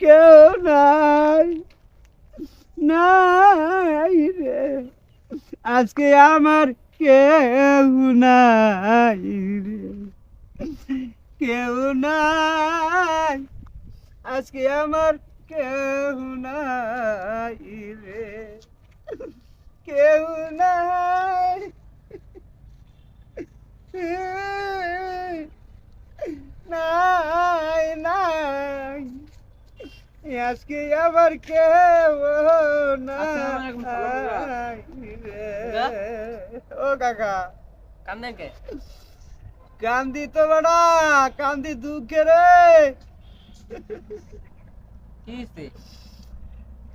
কেউ নাই, নাই রে, আজকে আমার কেউ নাই রে, কেউ নাই, আজকে আমার কেউ নাই রে, কেউ নাই, নাই নাই, আজকে আমার কেউ নাই রে। ও কাকা কান্দেন কে? কান্দি তো বেড়া, কান্দি দুঃখে রে। কি হইছে?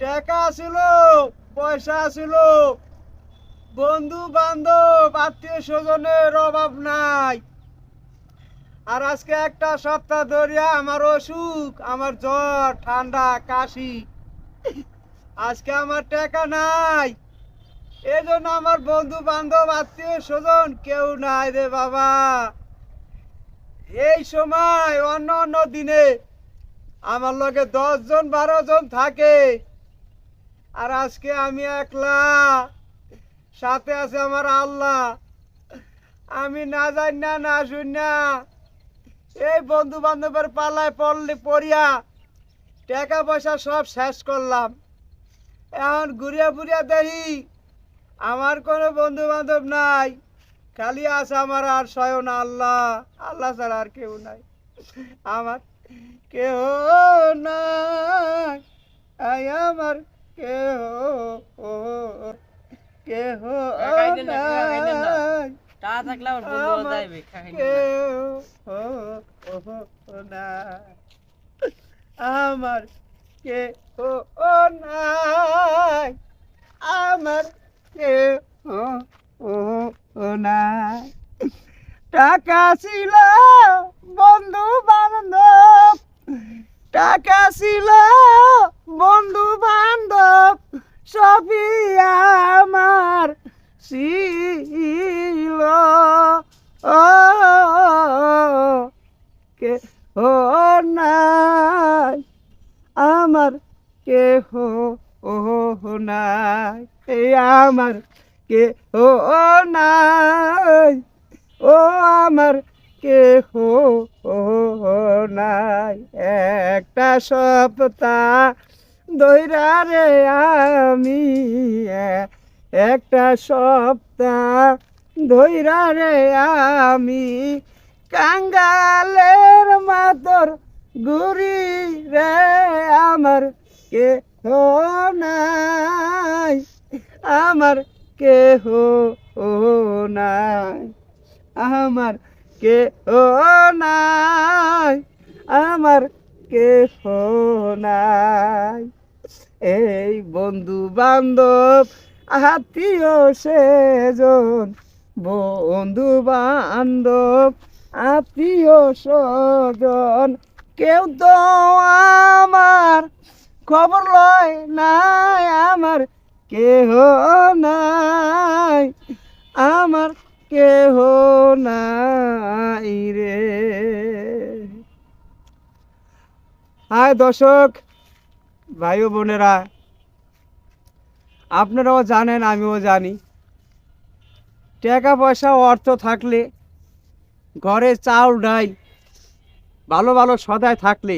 টাকা ছিল, পয়সা ছিল, বন্ধু বান্ধব আত্মীয় স্বজনের অভাব নাই। আর আজকে একটা সপ্তাহ ধরিয়া আমার অসুখ, আমার জ্বর, ঠান্ডা, কাশি, আজকে আমার টাকা নাই। এই জন্য আমার বন্ধু বান্ধব আত্মীয় স্বজন কেউ নাই রে বাবা। এই সময় অন্য অন্য দিনে আমার লগে 10 জন 12 জন থাকে, আর আজকে আমি একলা, সাথে আছে আমার আল্লাহ। আমি না জানি না, না শুনি না, এই বন্ধু বান্ধবের পাল্লায় পড়িয়া টাকা পয়সা সব শেষ করলাম। এখন ঘুরিয়া ফুরিয়া দেখি আমার কোনো বন্ধু বান্ধব নাই, খালি আছে আমার আর স্বয়ং আল্লাহ। আল্লাহ ছাড়া আর কেউ নাই, আমার কেউ নাই, আমার কেহ কেহ নাই, তা থাকলে আমার বন্ধু যাইবে খাইনি না। কেহ নাই, আমার কেহ নাই, আমার কেহ নাই। টাকা ছিল, বন্ধু বান্ধব, টাকা ছিল, বন্ধু বান্ধব, সবই আমার ছিল। ও কেহ নাই, আমার কেহ নাই, আমার কেহ নাই, ও আমার কেহ নাই। একটা সপ্তাহ ধইরা রে আমি, একটা সপ্তাহ ধইরা রে আমি কাঙ্গালের মাতর ঘুরি রে, আমার কেহ নাই, আমার কেহ নাই, আমার কেহ নাই, আমার কেহ নাই। এই বন্ধু বান্ধব আত্মীয় স্বজন, বন্ধু বান্ধব আত্মীয় স্বজন কেউ তো আমার খবর লয় নাই, আমার কেহ নাই, আমার কেহ নাই রে। হায় দর্শক, ভাই ও বোনেরা, আপনারাও জানেন, আমিও জানি, টাকা পয়সা অর্থ থাকলে, ঘরে চাউল ডাল ভালো ভালো সদাই থাকলে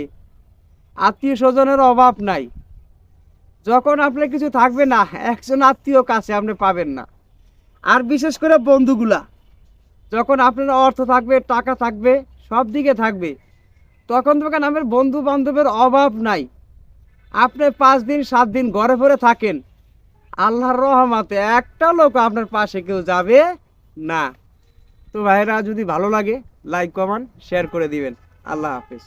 আত্মীয় স্বজনের অভাব নাই। যখন আপনার কিছু থাকবে না, একজন আত্মীয় কাছে আপনি পাবেন না। আর বিশেষ করে বন্ধুগুলা, যখন আপনার অর্থ থাকবে, টাকা থাকবে, সব দিকে থাকবে, তখন দেখেন আমার বন্ধু বান্ধবের অভাব নাই। আপনি 5 দিন 7 দিন ঘরে ভরে থাকেন, আল্লাহর রহমতে একটা লোক আপনার পাশে কেউ যাবে না। তো ভাইরা, যদি ভালো লাগে লাইক কমেন্ট শেয়ার করে দিবেন। আল্লাহ হাফেজ।